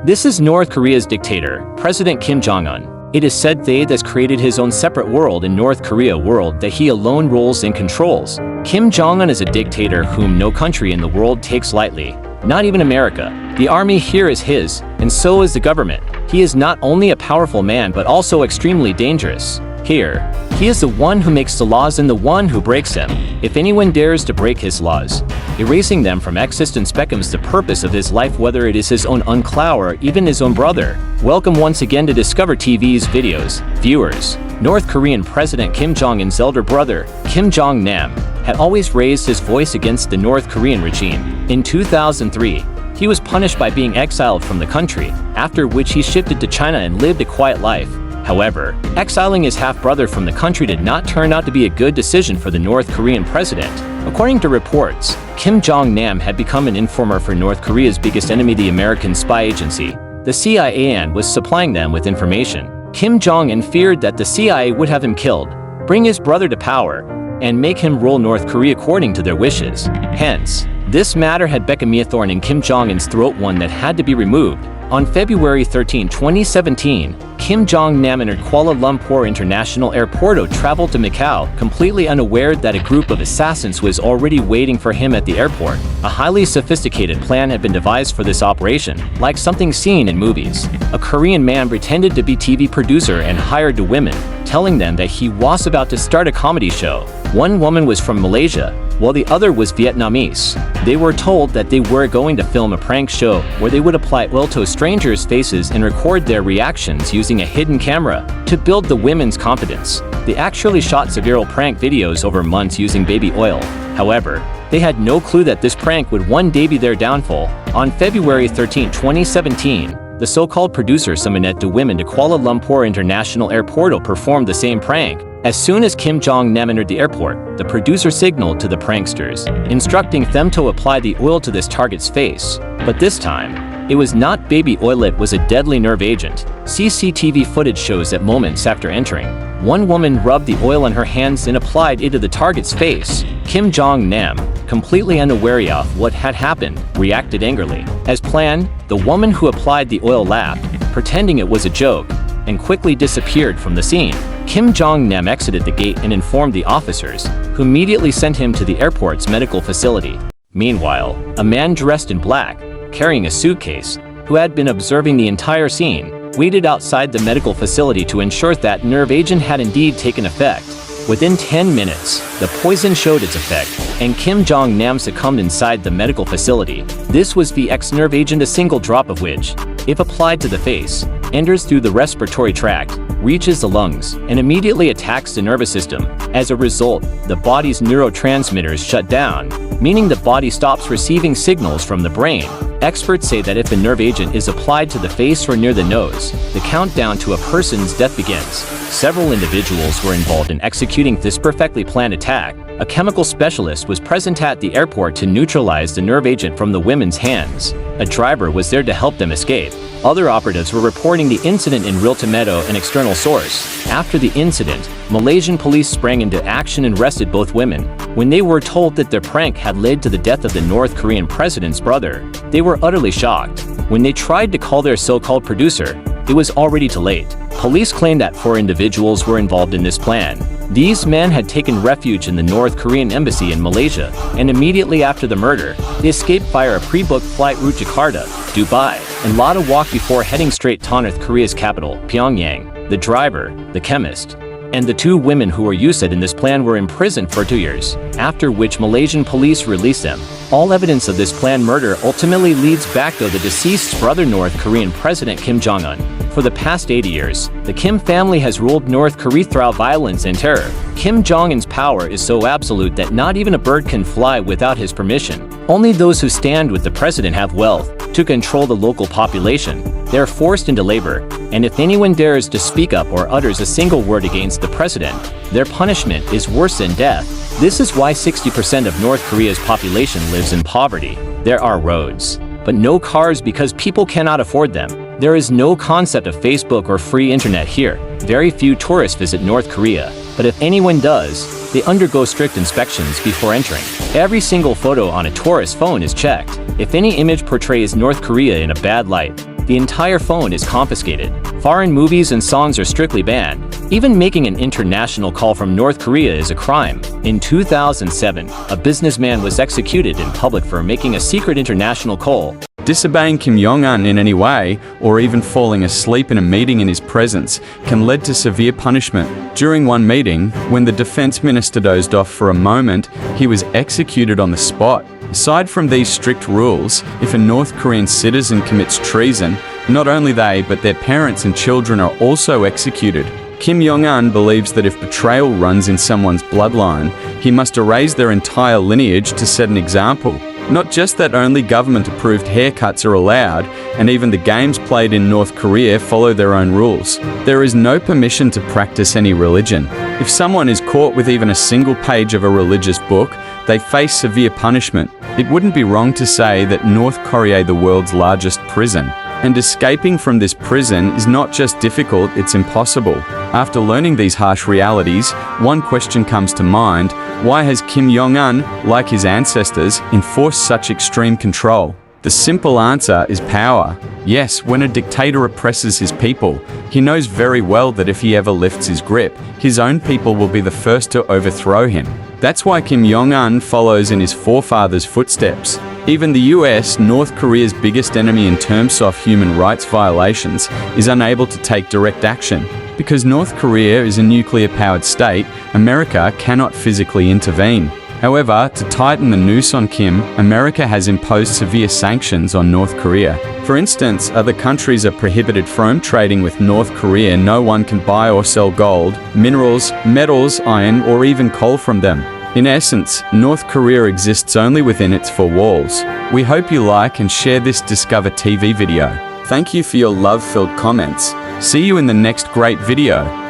This is North Korea's dictator, President Kim Jong-un. It is said they has created his own separate world in North Korea world that he alone rules and controls. Kim Jong-un is a dictator whom no country in the world takes lightly. Not even America. The army here is his, and so is the government. He is not only a powerful man but also extremely dangerous. Here, he is the one who makes the laws and the one who breaks them. If anyone dares to break his laws, erasing them from existence becomes the purpose of his life, whether it is his own uncle or even his own brother. Welcome once again to Discover TV's videos, viewers. North Korean President Kim Jong-un's elder brother, Kim Jong-nam, had always raised his voice against the North Korean regime. In 2003, he was punished by being exiled from the country, after which he shifted to China and lived a quiet life. However, exiling his half-brother from the country did not turn out to be a good decision for the North Korean president. According to reports, Kim Jong-nam had become an informer for North Korea's biggest enemy, the American spy agency, the CIA, and was supplying them with information. Kim Jong-un feared that the CIA would have him killed, bring his brother to power, and make him rule North Korea according to their wishes. Hence, this matter had become a thorn in Kim Jong-un's throat, one that had to be removed. On February 13, 2017, Kim Jong-nam entered Kuala Lumpur International Airport, traveled to Macau, completely unaware that a group of assassins was already waiting for him at the airport. A highly sophisticated plan had been devised for this operation, like something seen in movies. A Korean man pretended to be TV producer and hired the women, telling them that he was about to start a comedy show. One woman was from Malaysia, while the other was Vietnamese. They were told that they were going to film a prank show where they would apply oil to strangers' faces and record their reactions using a hidden camera to build the women's confidence. They actually shot several prank videos over months using baby oil. However, they had no clue that this prank would one day be their downfall. On February 13, 2017, the so-called producer summoned the women to Kuala Lumpur International Airport to perform the same prank. As soon as Kim Jong-nam entered the airport, the producer signaled to the pranksters, instructing them to apply the oil to this target's face. But this time, it was not baby oil, it was a deadly nerve agent. CCTV footage shows that moments after entering, one woman rubbed the oil on her hands and applied it to the target's face. Kim Jong-nam, completely unaware of what had happened, reacted angrily. As planned, the woman who applied the oil laughed, pretending it was a joke, and quickly disappeared from the scene. Kim Jong-nam exited the gate and informed the officers, who immediately sent him to the airport's medical facility. Meanwhile, a man dressed in black, carrying a suitcase, who had been observing the entire scene, waited outside the medical facility to ensure that nerve agent had indeed taken effect. Within 10 minutes, the poison showed its effect, and Kim Jong-nam succumbed inside the medical facility. This was the nerve agent, a single drop of which, if applied to the face, enters through the respiratory tract, reaches the lungs, and immediately attacks the nervous system. As a result, the body's neurotransmitters shut down, meaning the body stops receiving signals from the brain. Experts say that if a nerve agent is applied to the face or near the nose, the countdown to a person's death begins. Several individuals were involved in executing this perfectly planned attack. A chemical specialist was present at the airport to neutralize the nerve agent from the women's hands. A driver was there to help them escape. Other operatives were reporting the incident in real time to an external source. After the incident, Malaysian police sprang into action and arrested both women. When they were told that their prank had led to the death of the North Korean president's brother, they were utterly shocked. When they tried to call their so-called producer, it was already too late. Police claimed that 4 individuals were involved in this plan. These men had taken refuge in the North Korean embassy in Malaysia, and immediately after the murder, they escaped via a pre-booked flight route to Jakarta, Dubai, and Lada walk before heading straight to North Korea's capital, Pyongyang. The driver, the chemist, and the 2 women who were used in this plan were imprisoned for 2 years, after which Malaysian police released them. All evidence of this planned murder ultimately leads back to the deceased's brother, North Korean President Kim Jong-un. For the past 80 years, the Kim family has ruled North Korea through violence and terror. Kim Jong-un's power is so absolute that not even a bird can fly without his permission. Only those who stand with the president have wealth to control the local population. They are forced into labor, and if anyone dares to speak up or utters a single word against the president, their punishment is worse than death. This is why 60% of North Korea's population lives in poverty. There are roads, but no cars because people cannot afford them. There is no concept of Facebook or free internet here. Very few tourists visit North Korea, but if anyone does, they undergo strict inspections before entering. Every single photo on a tourist phone is checked. If any image portrays North Korea in a bad light, the entire phone is confiscated. Foreign movies and songs are strictly banned. Even making an international call from North Korea is a crime. In 2007, a businessman was executed in public for making a secret international call. Disobeying Kim Jong-un in any way, or even falling asleep in a meeting in his presence, can lead to severe punishment. During one meeting, when the defense minister dozed off for a moment, he was executed on the spot. Aside from these strict rules, if a North Korean citizen commits treason, not only they, but their parents and children are also executed. Kim Jong-un believes that if betrayal runs in someone's bloodline, he must erase their entire lineage to set an example. Not just that only government-approved haircuts are allowed, and even the games played in North Korea follow their own rules. There is no permission to practice any religion. If someone is caught with even a single page of a religious book, they face severe punishment. It wouldn't be wrong to say that North Korea is the world's largest prison. And escaping from this prison is not just difficult, it's impossible. After learning these harsh realities, one question comes to mind: why has Kim Jong-un, like his ancestors, enforced such extreme control? The simple answer is power. Yes, when a dictator oppresses his people, he knows very well that if he ever lifts his grip, his own people will be the first to overthrow him. That's why Kim Jong-un follows in his forefathers' footsteps. Even the US, North Korea's biggest enemy in terms of human rights violations, is unable to take direct action. Because North Korea is a nuclear-powered state, America cannot physically intervene. However, to tighten the noose on Kim, America has imposed severe sanctions on North Korea. For instance, other countries are prohibited from trading with North Korea. No one can buy or sell gold, minerals, metals, iron, or even coal from them. In essence, North Korea exists only within its four walls. We hope you like and share this Discover TV video. Thank you for your love-filled comments. See you in the next great video.